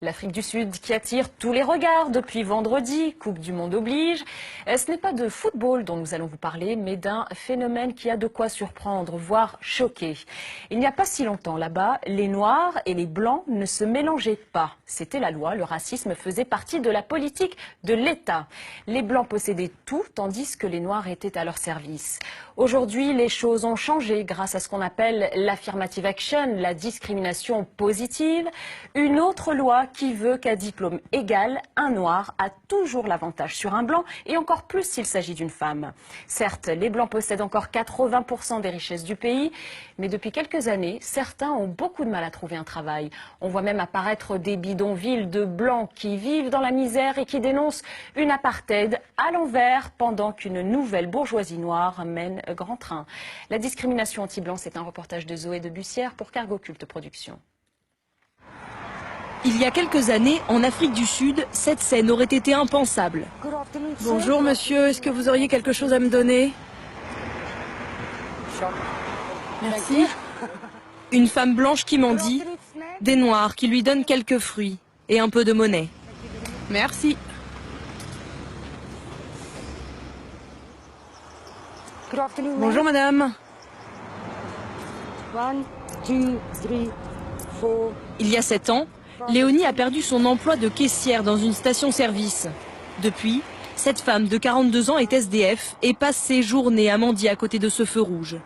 L'Afrique du Sud qui attire tous les regards depuis vendredi, Coupe du Monde oblige. Ce n'est pas de football dont nous allons vous parler, mais d'un phénomène qui a de quoi surprendre, voire choquer. Il n'y a pas si longtemps là-bas, les Noirs et les Blancs ne se mélangeaient pas. C'était la loi, le racisme faisait partie de la politique de l'État. Les Blancs possédaient tout, tandis que les Noirs étaient à leur service. Aujourd'hui, les choses ont changé grâce à ce qu'on appelle l'affirmative action, la discrimination positive. Une autre loi qui veut qu'à diplôme égal, un noir a toujours l'avantage sur un blanc et encore plus s'il s'agit d'une femme. Certes, les blancs possèdent encore 80% des richesses du pays, mais depuis quelques années, certains ont beaucoup de mal à trouver un travail. On voit même apparaître des bidonvilles de blancs qui vivent dans la misère et qui dénoncent une apartheid à l'envers pendant qu'une nouvelle bourgeoisie noire mène grand train. La discrimination anti-blanc, c'est un reportage de Zoé de Bussière pour Cargo Culte Productions. Il y a quelques années, en Afrique du Sud, cette scène aurait été impensable. Bonjour monsieur, est-ce que vous auriez quelque chose à me donner? Merci. Une femme blanche qui mendie, des noirs qui lui donnent quelques fruits et un peu de monnaie. Merci. Bonjour madame. Il y a 7 ans, Léonie a perdu son emploi de caissière dans une station-service. Depuis, cette femme de 42 ans est SDF et passe ses journées à mendier à côté de ce feu rouge.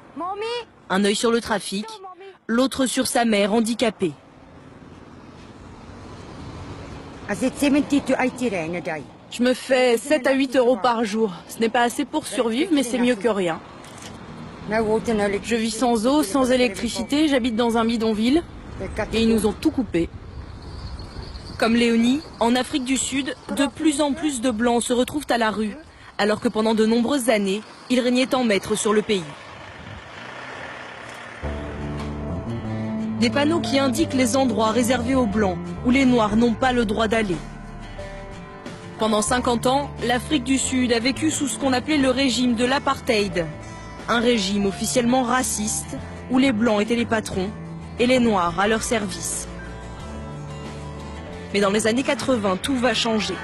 Un œil sur le trafic, l'autre sur sa mère handicapée. Je me fais 7 à 8 euros par jour. Ce n'est pas assez pour survivre, mais c'est mieux que rien. Je vis sans eau, sans électricité, j'habite dans un bidonville et ils nous ont tout coupé. Comme Léonie, en Afrique du Sud, de plus en plus de Blancs se retrouvent à la rue, alors que pendant de nombreuses années, ils régnaient en maître sur le pays. Des panneaux qui indiquent les endroits réservés aux Blancs, où les Noirs n'ont pas le droit d'aller. Pendant 50 ans, l'Afrique du Sud a vécu sous ce qu'on appelait le régime de l'apartheid. Un régime officiellement raciste, où les Blancs étaient les patrons et les Noirs à leur service. Mais dans les années 80, tout va changer.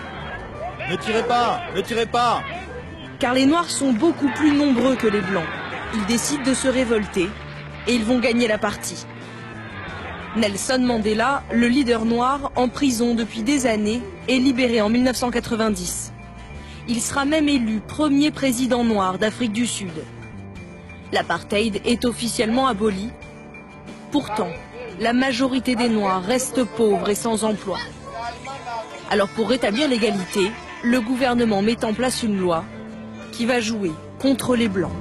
Ne tirez pas, ne tirez pas! Car les Noirs sont beaucoup plus nombreux que les Blancs. Ils décident de se révolter et ils vont gagner la partie. Nelson Mandela, le leader noir, en prison depuis des années, est libéré en 1990. Il sera même élu premier président noir d'Afrique du Sud. L'apartheid est officiellement aboli. Pourtant, la majorité des Noirs restent pauvres et sans emploi. Alors pour rétablir l'égalité, le gouvernement met en place une loi qui va jouer contre les Blancs.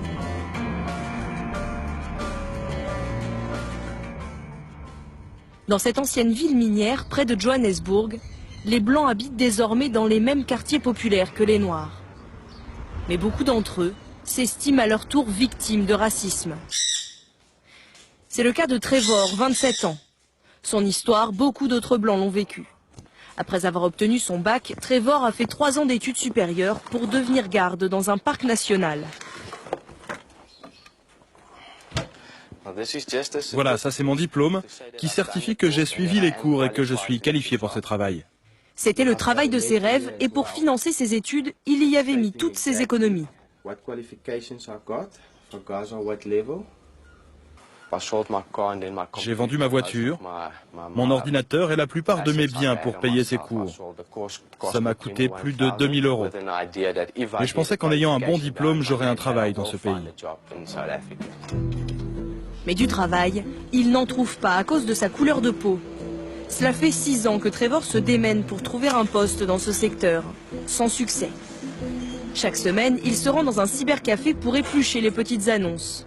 Dans cette ancienne ville minière, près de Johannesburg, les Blancs habitent désormais dans les mêmes quartiers populaires que les Noirs. Mais beaucoup d'entre eux s'estiment à leur tour victimes de racisme. C'est le cas de Trevor, 27 ans. Son histoire, beaucoup d'autres Blancs l'ont vécue. Après avoir obtenu son bac, Trevor a fait 3 ans d'études supérieures pour devenir garde dans un parc national. Voilà, ça c'est mon diplôme qui certifie que j'ai suivi les cours et que je suis qualifié pour ce travail. C'était le travail de ses rêves et pour financer ses études, il y avait mis toutes ses économies. J'ai vendu ma voiture, mon ordinateur et la plupart de mes biens pour payer ces cours. Ça m'a coûté plus de 2000 euros. Mais je pensais qu'en ayant un bon diplôme, j'aurais un travail dans ce pays. Mais du travail, il n'en trouve pas à cause de sa couleur de peau. Cela fait 6 ans que Trevor se démène pour trouver un poste dans ce secteur, sans succès. Chaque semaine, il se rend dans un cybercafé pour éplucher les petites annonces.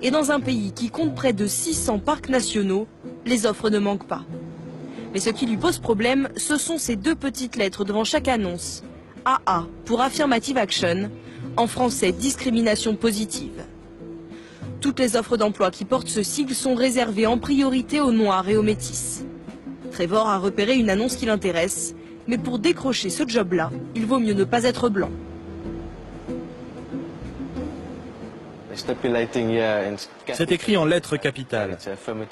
Et dans un pays qui compte près de 600 parcs nationaux, les offres ne manquent pas. Mais ce qui lui pose problème, ce sont ces 2 petites lettres devant chaque annonce. AA pour Affirmative Action, en français discrimination positive. Toutes les offres d'emploi qui portent ce sigle sont réservées en priorité aux Noirs et aux Métis. Trevor a repéré une annonce qui l'intéresse, mais pour décrocher ce job-là, il vaut mieux ne pas être blanc. C'est écrit en lettres capitales.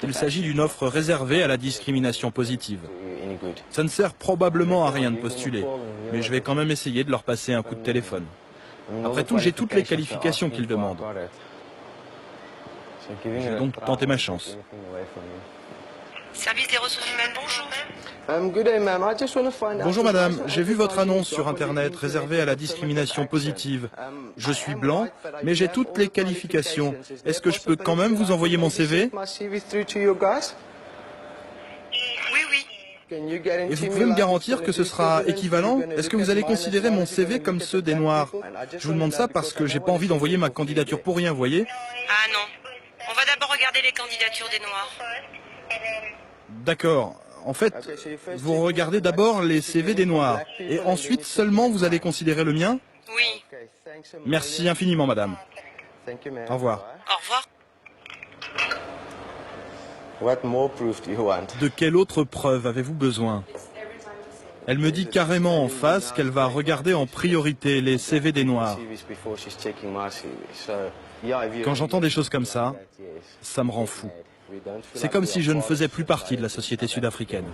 Il s'agit d'une offre réservée à la discrimination positive. Ça ne sert probablement à rien de postuler, mais je vais quand même essayer de leur passer un coup de téléphone. Après tout, j'ai toutes les qualifications qu'ils demandent. Je vais donc tenter ma chance. Service des ressources humaines, bonjour. Bonjour madame, j'ai vu votre annonce sur internet réservée à la discrimination positive. Je suis blanc, mais j'ai toutes les qualifications. Est-ce que je peux quand même vous envoyer mon CV? Oui, oui. Et vous pouvez me garantir que ce sera équivalent? Est-ce que vous allez considérer mon CV comme ceux des Noirs? Je vous demande ça parce que j'ai pas envie d'envoyer ma candidature pour rien, vous voyez? Ah non. On va d'abord regarder les candidatures des Noirs. D'accord. En fait, vous regardez d'abord les CV des Noirs, et ensuite seulement vous allez considérer le mien? Oui. Merci infiniment, madame. Au revoir. Au revoir. De quelle autre preuve avez-vous besoin? Elle me dit carrément en face qu'elle va regarder en priorité les CV des Noirs. Quand j'entends des choses comme ça me rend fou. C'est comme si je ne faisais plus partie de la société sud-africaine.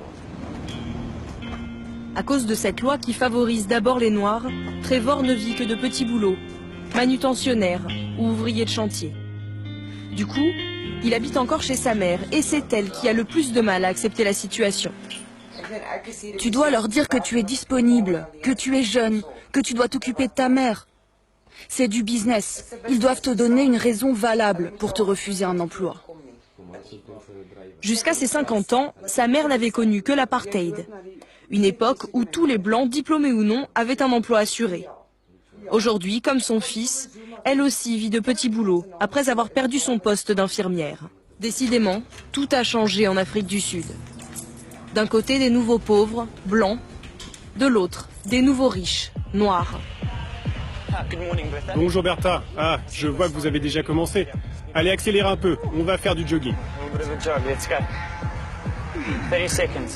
À cause de cette loi qui favorise d'abord les Noirs, Trevor ne vit que de petits boulots, manutentionnaire ou ouvrier de chantier. Du coup, il habite encore chez sa mère et c'est elle qui a le plus de mal à accepter la situation. Tu dois leur dire que tu es disponible, que tu es jeune, que tu dois t'occuper de ta mère. C'est du business. Ils doivent te donner une raison valable pour te refuser un emploi. Jusqu'à ses 50 ans, sa mère n'avait connu que l'apartheid. Une époque où tous les Blancs, diplômés ou non, avaient un emploi assuré. Aujourd'hui, comme son fils, elle aussi vit de petits boulots, après avoir perdu son poste d'infirmière. Décidément, tout a changé en Afrique du Sud. D'un côté, des nouveaux pauvres, blancs. De l'autre, des nouveaux riches, noirs. Bonjour Bertha. Ah, je vois que vous avez déjà commencé. Allez, accélérez un peu, on va faire du jogging.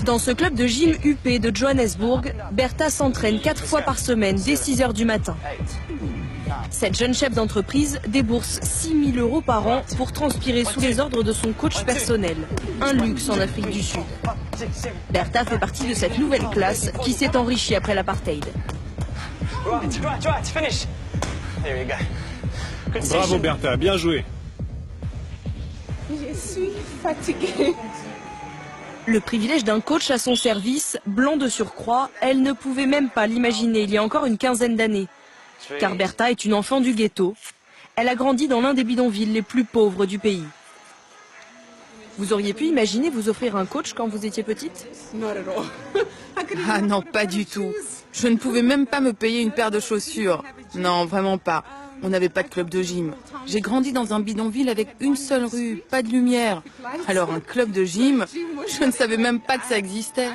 Dans ce club de gym UP de Johannesburg, Bertha s'entraîne 4 fois par semaine dès 6 h du matin. Cette jeune chef d'entreprise débourse 6 000 € par an pour transpirer sous les ordres de son coach personnel. Un luxe en Afrique du Sud. Bertha fait partie de cette nouvelle classe qui s'est enrichie après l'apartheid. Bravo Bertha, bien joué. Je suis fatiguée. Le privilège d'un coach à son service, blanc de surcroît, elle ne pouvait même pas l'imaginer il y a encore une quinzaine d'années. Car Bertha est une enfant du ghetto. Elle a grandi dans l'un des bidonvilles les plus pauvres du pays. Vous auriez pu imaginer vous offrir un coach quand vous étiez petite? Ah non, pas du tout. Je ne pouvais même pas me payer une paire de chaussures. Non, vraiment pas. On n'avait pas de club de gym. J'ai grandi dans un bidonville avec une seule rue, pas de lumière. Alors un club de gym, je ne savais même pas que ça existait.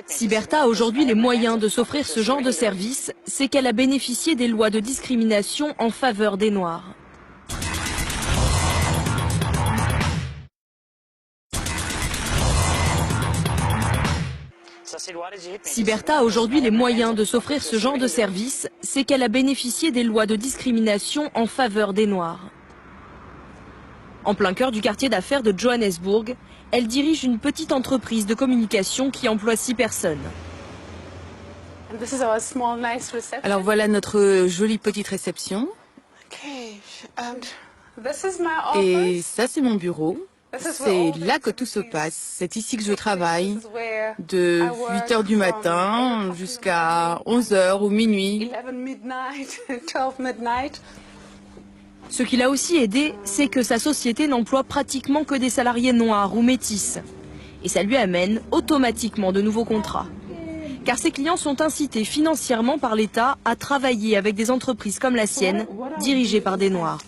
Si Bertha a aujourd'hui les moyens de s'offrir ce genre de service, c'est qu'elle a bénéficié des lois de discrimination en faveur des Noirs. Si Bertha a aujourd'hui les moyens de s'offrir ce genre de service, c'est qu'elle a bénéficié des lois de discrimination en faveur des Noirs. En plein cœur du quartier d'affaires de Johannesburg, elle dirige une petite entreprise de communication qui emploie 6 personnes. Alors voilà notre jolie petite réception. Et ça c'est mon bureau. C'est là que tout se passe. C'est ici que je travaille. De 8 h du matin jusqu'à 11 h ou minuit. Ce qui l'a aussi aidé, c'est que sa société n'emploie pratiquement que des salariés noirs ou métis. Et ça lui amène automatiquement de nouveaux contrats. Car ses clients sont incités financièrement par l'État à travailler avec des entreprises comme la sienne, dirigées par des Noirs.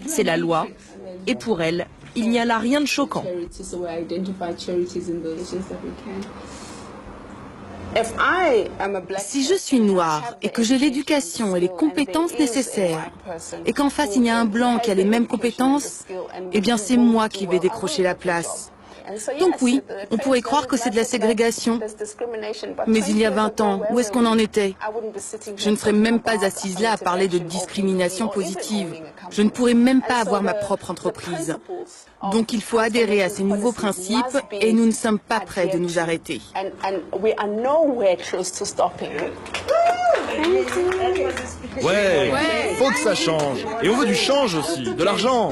C'est la loi. Et pour elle, il n'y a là rien de choquant. Si je suis noire et que j'ai l'éducation et les compétences nécessaires, et qu'en face il y a un blanc qui a les mêmes compétences, eh bien c'est moi qui vais décrocher la place. Donc oui, on pourrait croire que c'est de la ségrégation. Mais il y a 20 ans, où est-ce qu'on en était? Je ne serais même pas assise là à parler de discrimination positive. Je ne pourrais même pas avoir ma propre entreprise. Donc il faut adhérer à ces nouveaux principes et nous ne sommes pas prêts de nous arrêter. Ouais, faut que ça change. Et on veut du change aussi, de l'argent.